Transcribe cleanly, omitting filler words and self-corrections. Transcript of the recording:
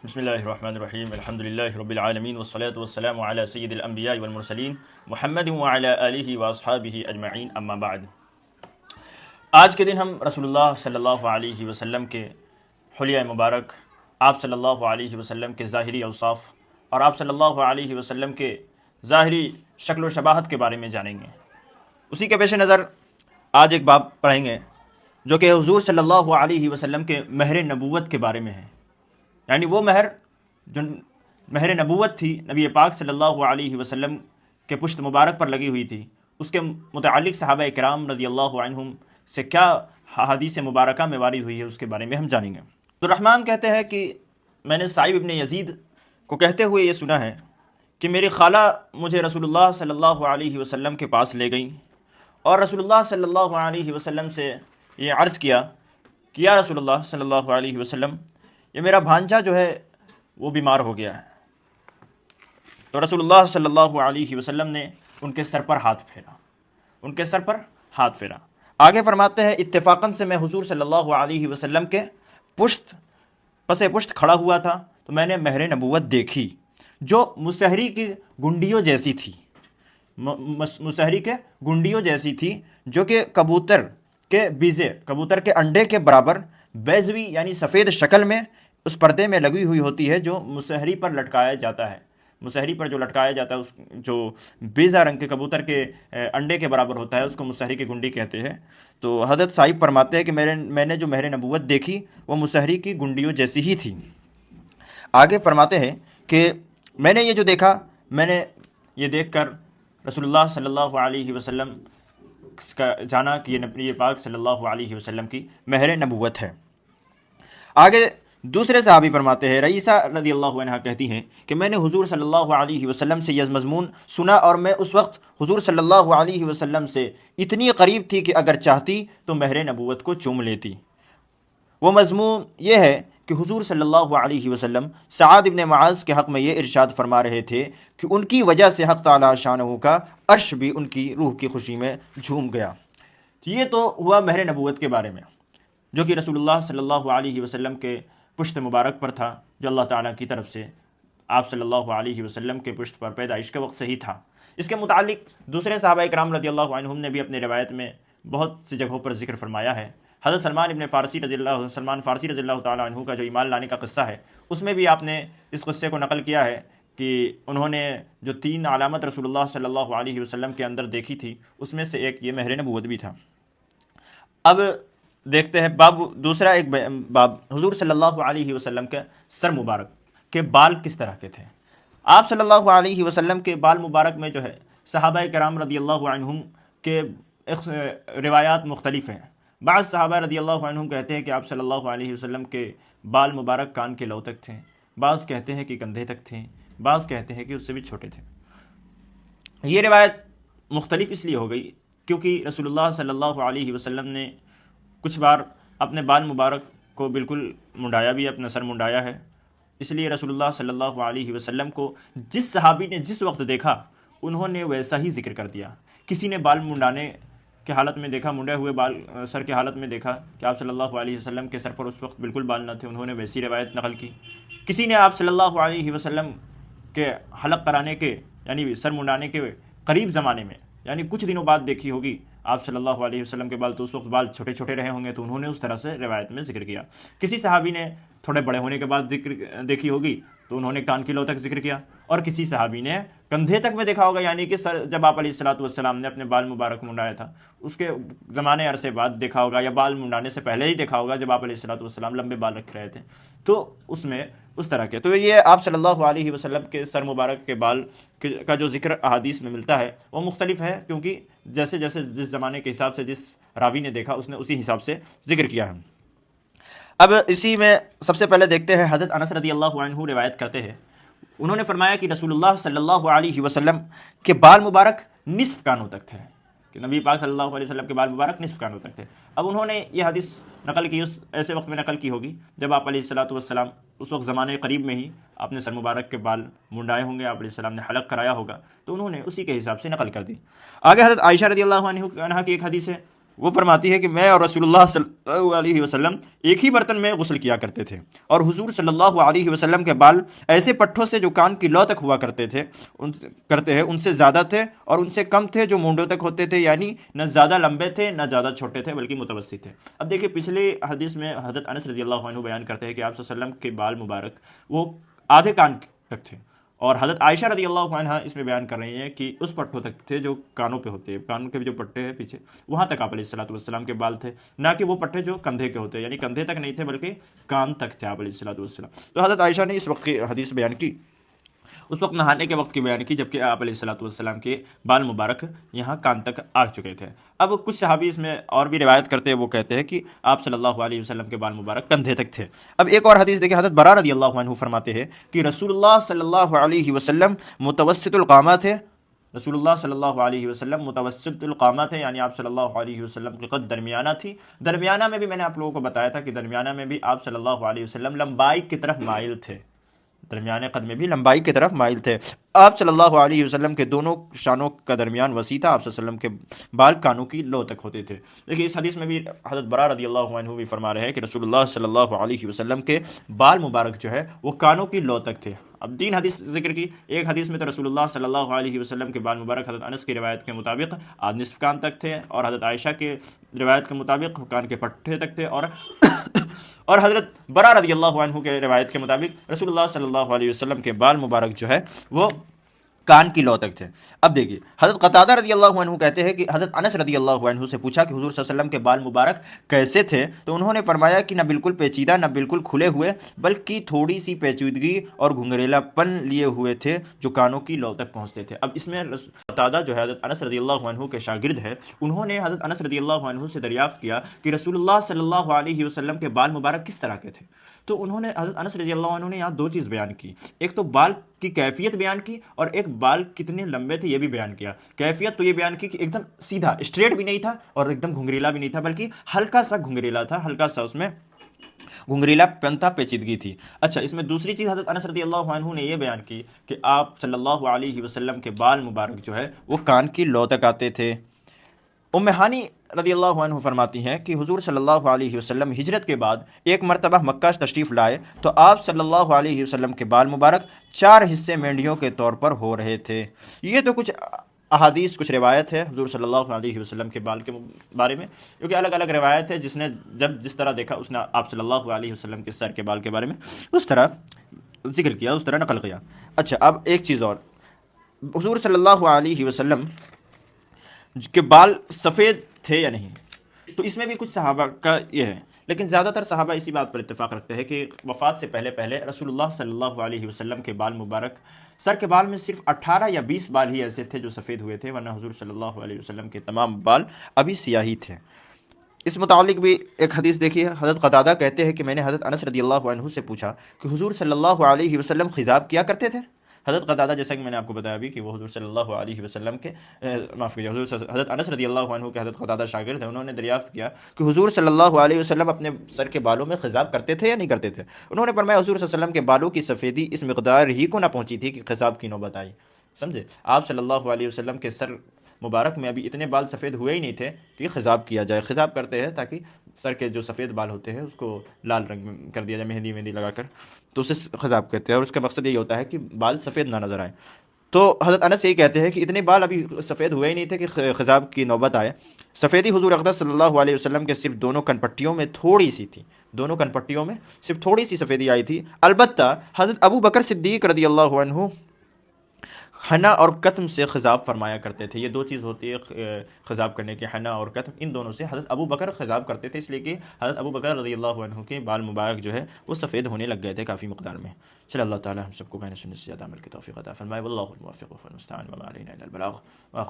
بسم اللہ الرحمن الرحیم الحمدللہ رب العالمین والصلاة والسلام علی سید الانبیاء والمرسلین محمد وعلی آلہ واصحابہ اجمعین اما بعد۔ آج کے دن ہم رسول اللہ صلی اللہ علیہ وسلم کے حلیہ مبارک، آپ صلی اللہ علیہ وسلم کے ظاہری اوصاف اور آپ صلی اللہ علیہ وسلم کے ظاہری شکل و شباہت کے بارے میں جانیں گے۔ اسی کے پیش نظر آج ایک باب پڑھیں گے جو کہ حضور صلی اللہ علیہ وسلم کے مہر نبوت کے بارے میں ہے، یعنی وہ مہر جو مہر نبوت تھی نبی پاک صلی اللہ علیہ وسلم کے پشت مبارک پر لگی ہوئی تھی، اس کے متعلق صحابہ کرام رضی اللہ عنہم سے کیا حدیث مبارکہ میں وارد ہوئی ہے اس کے بارے میں ہم جانیں گے۔ تو الرحمن کہتے ہیں کہ میں نے صائب ابن یزید کو کہتے ہوئے یہ سنا ہے کہ میری خالہ مجھے رسول اللہ صلی اللہ علیہ وسلم کے پاس لے گئیں اور رسول اللہ صلی اللہ علیہ وسلم سے یہ عرض کیا کہ یا رسول اللہ صلی اللہ علیہ وسلم، یہ میرا بھانجا جو ہے وہ بیمار ہو گیا ہے۔ تو رسول اللہ صلی اللہ علیہ وسلم نے ان کے سر پر ہاتھ پھیرا، آگے فرماتے ہیں اتفاقاً سے میں حضور صلی اللہ علیہ وسلم کے پس پشت کھڑا ہوا تھا تو میں نے مہر نبوت دیکھی جو مسحری کی گنڈیوں جیسی تھی، مسحری کے گنڈیوں جیسی تھی، جو کہ کبوتر کے بیزے، کبوتر کے انڈے کے برابر بیضوی یعنی سفید شکل میں اس پردے میں لگی ہوئی ہوتی ہے جو مسحری پر لٹکایا جاتا ہے۔ مسحری پر جو لٹکایا جاتا ہے، جو بیضا رنگ کے کبوتر کے انڈے کے برابر ہوتا ہے، اس کو مسحری کی گنڈی کہتے ہیں۔ تو حضرت صاحب فرماتے ہیں کہ میں نے جو مہر نبوت دیکھی وہ مسحری کی گنڈیوں جیسی ہی تھی۔ آگے فرماتے ہیں کہ میں نے یہ جو دیکھا، میں نے یہ دیکھ کر رسول اللہ صلی اللہ علیہ وسلم کا جانا کہ یہ نبی پاک صلی اللہ علیہ وسلم کی مہر نبوت ہے۔ آگے دوسرے صحابی فرماتے ہیں، رئیسہ رضی اللہ عنہ کہتی ہیں کہ میں نے حضور صلی اللہ علیہ وسلم سے یہ مضمون سنا اور میں اس وقت حضور صلی اللہ علیہ وسلم سے اتنی قریب تھی کہ اگر چاہتی تو مہر نبوت کو چوم لیتی۔ وہ مضمون یہ ہے کہ حضور صلی اللہ علیہ وسلم سعد ابن معاذ کے حق میں یہ ارشاد فرما رہے تھے کہ ان کی وجہ سے حق تعالی شانہ کا عرش بھی ان کی روح کی خوشی میں جھوم گیا۔ یہ تو ہوا مہر نبوت کے بارے میں، جو کہ رسول اللہ صلی اللہ علیہ وسلم کے پشت مبارک پر تھا، جو اللہ تعالیٰ کی طرف سے آپ صلی اللہ علیہ وسلم کے پشت پر پیدائش کے وقت سے ہی تھا۔ اس کے متعلق دوسرے صحابہ کرام رضی اللہ عنہم نے بھی اپنے روایت میں بہت سی جگہوں پر ذکر فرمایا ہے۔ حضرت سلمان فارسی رضی اللہ تعالیٰ عنہ کا جو ایمان لانے کا قصہ ہے، اس میں بھی آپ نے اس قصے کو نقل کیا ہے کہ انہوں نے جو 3 علامت رسول اللہ صلی اللہ علیہ وسلم کے اندر دیکھی تھی، اس میں سے ایک یہ مہر نبوت بھی تھا۔ اب دیکھتے ہیں دوسرا ایک باب، حضور صلی اللہ علیہ وسلم کے سر مبارک کے بال کس طرح کے تھے۔ آپ صلی اللہ علیہ وسلم کے بال مبارک میں جو ہے صحابہ کرام رضی اللہ عنہم کے روایات مختلف ہیں۔ بعض صحابہ رضی اللہ عنہم کہتے ہیں کہ آپ صلی اللہ علیہ وسلم کے بال مبارک کان کے لو تک تھے، بعض کہتے ہیں کہ کندھے تک تھے، بعض کہتے ہیں کہ اس سے بھی چھوٹے تھے۔ یہ روایت مختلف اس لیے ہو گئی کیونکہ رسول اللہ صلی اللہ علیہ وسلم نے کچھ بار اپنے بال مبارک کو بالکل منڈایا بھی، اپنا سر منڈایا ہے، اس لیے رسول اللہ صلی اللہ علیہ وسلم کو جس صحابی نے جس وقت دیکھا انہوں نے ویسا ہی ذکر کر دیا۔ کسی نے بال منڈانے کے حالت میں دیکھا، منڈے ہوئے بال سر کے حالت میں دیکھا کہ آپ صلی اللہ علیہ وسلم کے سر پر اس وقت بالکل بال نہ تھے، انہوں نے ویسی روایت نقل کی۔ کسی نے آپ صلی اللہ علیہ وسلم کے حلق کرانے کے یعنی سر منڈانے کے قریب زمانے میں، یعنی کچھ دنوں بعد دیکھی ہوگی آپ صلی اللہ علیہ وسلم کے بال، تو اس وقت بال چھوٹے چھوٹے رہے ہوں گے، تو انہوں نے اس طرح سے روایت میں ذکر کیا۔ کسی صحابی نے تھوڑے بڑے ہونے کے بعد دیکھی ہوگی تو انہوں نے کان کی لو تک ذکر کیا، اور کسی صحابی نے کندھے تک میں دیکھا ہوگا، یعنی کہ جب آپ علیہ الصلوۃ والسلام نے اپنے بال مبارک منڈایا تھا اس کے زمانے عرصے بعد دیکھا ہوگا، یا بال منڈانے سے پہلے ہی دیکھا ہوگا جب آپ علیہ الصلوۃ والسلام لمبے بال رکھ رہے تھے، تو اس میں اس طرح کے۔ تو یہ آپ صلی اللہ علیہ وسلم کے سر مبارک کے بال کا جو ذکر احادیث میں ملتا ہے وہ مختلف ہے، کیونکہ جیسے جیسے جس زمانے کے حساب سے جس راوی نے دیکھا اس نے اسی حساب سے ذکر کیا ہے۔ اب اسی میں سب سے پہلے دیکھتے ہیں حضرت انس رضی اللہ عنہ روایت کرتے ہیں، انہوں نے فرمایا کہ رسول اللہ صلی اللہ علیہ وسلم کے بال مبارک نصف کانوں تک تھے، کہ نبی پاک صلی اللہ علیہ وسلم کے بال مبارک نصف کانوں تک تھے۔ اب انہوں نے یہ حدیث نقل کی اس ایسے وقت میں نقل کی ہوگی جب آپ علیہ الصلوۃ والسلام اس وقت زمانے قریب میں ہی آپ نے سر مبارک کے بال منڈائے ہوں گے، آپ علیہ السلام نے حلق کرایا ہوگا، تو انہوں نے اسی کے حساب سے نقل کر دی۔ آگے حضرت عائشہ رضی اللہ عنہ کی ایک حدیث ہے، وہ فرماتی ہے کہ میں اور رسول اللہ صلی اللہ علیہ وسلم ایک ہی برتن میں غسل کیا کرتے تھے، اور حضور صلی اللہ علیہ وسلم کے بال ایسے پٹھوں سے جو کان کی لو تک ہوا کرتے ہیں ان سے زیادہ تھے، اور ان سے کم تھے جو مونڈوں تک ہوتے تھے، یعنی نہ زیادہ لمبے تھے نہ زیادہ چھوٹے تھے بلکہ متوسط تھے۔ اب دیکھیں پچھلی حدیث میں حضرت انس رضی اللہ عنہ بیان کرتے ہیں کہ آپ صلی اللہ علیہ وسلم کے بال مبارک وہ آدھے کان تک تھے، اور حضرت عائشہ رضی اللہ عنہ اس میں بیان کر رہی ہیں کہ اس پٹھوں تک تھے جو کانوں پہ ہوتے ہیں، کانوں کے جو پٹھے ہیں پیچھے، وہاں تک آپ علیہ الصلوۃ والسلام کے بال تھے، نہ کہ وہ پٹھے جو کندھے کے ہوتے ہیں، یعنی کندھے تک نہیں تھے بلکہ کان تک تھے آپ علیہ الصلوۃ والسلام۔ تو حضرت عائشہ نے اس وقت کی حدیث بیان کی، اس وقت نہانے کے وقت کی بیان کی، جبکہ آپ علیہ الصلوۃ والسلام کے بال مبارک یہاں کان تک آ چکے تھے۔ اب کچھ صحابی اس میں اور بھی روایت کرتے ہیں، وہ کہتے ہیں کہ آپ صلی اللہ علیہ وسلم کے بال مبارک کندھے تک تھے۔ اب ایک اور حدیث دیکھیں، حضرت برا رضی اللہ عنہ فرماتے ہیں کہ رسول اللہ صلی اللہ علیہ وسلم متوسط القامہ تھے، رسول اللہ صلی اللہ علیہ وسلم متوسط القامہ تھے، یعنی آپ صلی اللہ علیہ وسلم کی قد درمیانہ تھی۔ درمیانہ میں بھی میں نے آپ لوگوں کو بتایا تھا کہ درمیانہ میں بھی آپ صلی اللہ علیہ وسلم لمبائی کی طرف مائل تھے، درمیانے قد میں بھی لمبائی کی طرف مائل تھے۔ آپ صلی اللہ علیہ وسلم کے دونوں شانوں کا درمیان وسیع تھا، آپ صلی اللہ علیہ وسلم کے بال کانوں کی لو تک ہوتے تھے۔ دیکھیے اس حدیث میں بھی حضرت برا رضی اللہ عنہ بھی فرما رہے ہیں کہ رسول اللہ صلی اللہ علیہ وسلم کے بال مبارک جو ہے وہ کانوں کی لو تک تھے۔ اب تین حدیث ذکر کی، ایک حدیث میں تو رسول اللہ صلی اللہ علیہ وسلم کے بال مبارک حضرت انس کی روایت کے مطابق نصف کان تک تھے، اور حضرت عائشہ کے روایت کے مطابق کان کے پٹھے تک تھے، اور حضرت برا رضی اللہ عنہ کے روایت کے مطابق رسول اللہ صلی اللہ علیہ وسلم کے بال مبارک جو ہے وہ کان کی لو تک تھے۔ اب دیکھیے حضرت قتادہ رضی اللہ عنہ کہتے ہیں کہ حضرت انس رضی اللہ عنہ سے پوچھا کہ حضور صلی اللہ علیہ وسلم کے بال مبارک کیسے تھے، تو انہوں نے فرمایا کہ نہ بالکل پیچیدہ نہ بالکل کھلے ہوئے، بلکہ تھوڑی سی پیچیدگی اور گھنگریلا پن لیے ہوئے تھے جو کانوں کی لو تک پہنچتے تھے۔ اب اس میں قتادہ جو ہے حضرت انس رضی اللہ عنہ کے شاگرد ہے، انہوں نے حضرت انس رضی اللہ عنہ سے دریافت کیا کہ رسول اللہ صلی اللہ علیہ وسلم کے بال مبارک کس طرح کے تھے، تو انہوں نے حضرت انس رضی اللہ عنہ نے یہاں دو چیز بیان کی، ایک تو بال کی کیفیت بیان کی، اور ایک بال کتنے لمبے تھے یہ بھی بیان کیا۔ کیفیت تو یہ بیان کی کہ ایک دم سیدھا اسٹریٹ بھی نہیں تھا اور ایک دم گھنگریلا بھی نہیں تھا، بلکہ ہلکا سا گھنگریلا تھا، ہلکا سا اس میں گھنگریلا پن تھا، پیچیدگی تھی۔ اچھا، اس میں دوسری چیز حضرت انس رضی اللہ عنہ نے یہ بیان کی کہ آپ صلی اللہ علیہ وسلم کے بال مبارک جو ہے وہ کان کی لو تک آتے تھے۔ ام ہانی رضی اللہ عنہ فرماتی ہیں کہ حضور صلی اللہ علیہ وسلم ہجرت کے بعد ایک مرتبہ مکہ تشریف لائے تو آپ صلی اللہ علیہ وسلم کے بال مبارک 4 حصے مینڈیوں کے طور پر ہو رہے تھے۔ یہ تو کچھ احادیث، کچھ روایت ہے حضور صلی اللہ علیہ وسلم کے بال کے بارے میں، کیونکہ الگ الگ روایت ہے، جس نے جس طرح دیکھا اس نے آپ صلی اللہ علیہ وسلم کے سر کے بال کے بارے میں اس طرح ذکر کیا، اس طرح نقل کیا۔ اچھا، اب ایک چیز اور، حضور صلی اللہ علیہ وسلم کے بال سفید تھے یا نہیں، تو اس میں بھی کچھ صحابہ کا یہ ہے، لیکن زیادہ تر صحابہ اسی بات پر اتفاق رکھتے ہیں کہ وفات سے پہلے پہلے رسول اللہ صلی اللہ علیہ وسلم کے بال مبارک، سر کے بال میں صرف 18 یا 20 بال ہی ایسے تھے جو سفید ہوئے تھے، ورنہ حضور صلی اللہ علیہ وسلم کے تمام بال ابھی سیاہی تھے۔ اس متعلق بھی ایک حدیث دیکھیے، حضرت قتادہ کہتے ہیں کہ میں نے حضرت انس رضی اللہ عنہ سے پوچھا کہ حضور صلی اللہ علیہ وسلم خضاب کیا کرتے تھے۔ حضرت قتادہ، جیسا کہ میں نے آپ کو بتایا بھی کہ وہ حضور صلی اللہ علیہ وسلم کے معاف کیجیے حضرت انس رضی اللہ عنہ کے حضرت قتادہ شاگرد ہیں، انہوں نے دریافت کیا کہ حضور صلی اللہ علیہ وسلم اپنے سر کے بالوں میں خضاب کرتے تھے یا نہیں کرتے تھے۔ انہوں نے فرمایا حضور صلی اللہ علیہ وسلم کے بالوں کی سفیدی اس مقدار ہی کو نہ پہنچی تھی کہ خضاب کی نوبت آئی۔ سمجھے، آپ صلی اللہ علیہ وسلم کے سر مبارک میں ابھی اتنے بال سفید ہوئے ہی نہیں تھے کہ خضاب کیا جائے۔ خضاب کرتے ہیں تاکہ سر کے جو سفید بال ہوتے ہیں اس کو لال رنگ میں کر دیا جائے، مہندی لگا کر، تو اسے خضاب کہتے ہیں، اور اس کا مقصد یہی ہوتا ہے کہ بال سفید نہ نظر آئے۔ تو حضرت انس یہی کہتے ہیں کہ اتنے بال ابھی سفید ہوئے ہی نہیں تھے کہ خضاب کی نوبت آئے۔ سفیدی حضور اقدس صلی اللہ علیہ وسلم کے صرف دونوں کن پٹیوں میں تھوڑی سی تھی، دونوں کن پٹیوں میں صرف تھوڑی سی سفیدی آئی تھی۔ البتہ حضرت ابو بکر صدیق رضی اللہ عنہ حنا اور کتم سے خضاب فرمایا کرتے تھے۔ یہ دو چیز ہوتی ہے خضاب کرنے کے، حنا اور کتم، ان دونوں سے حضرت ابو بکر خضاب کرتے تھے، اس لیے کہ حضرت ابو بکر رضی اللہ عنہ کے بال مبارک جو ہے وہ سفید ہونے لگ گئے تھے کافی مقدار میں۔ چلے اللہ تعالیٰ ہم سب کو کہنے سننے سے زیادہ عمل کی توفیق عطا فرمائے۔ واللہ الموفق والمستعان وما علینا الا البلاغ۔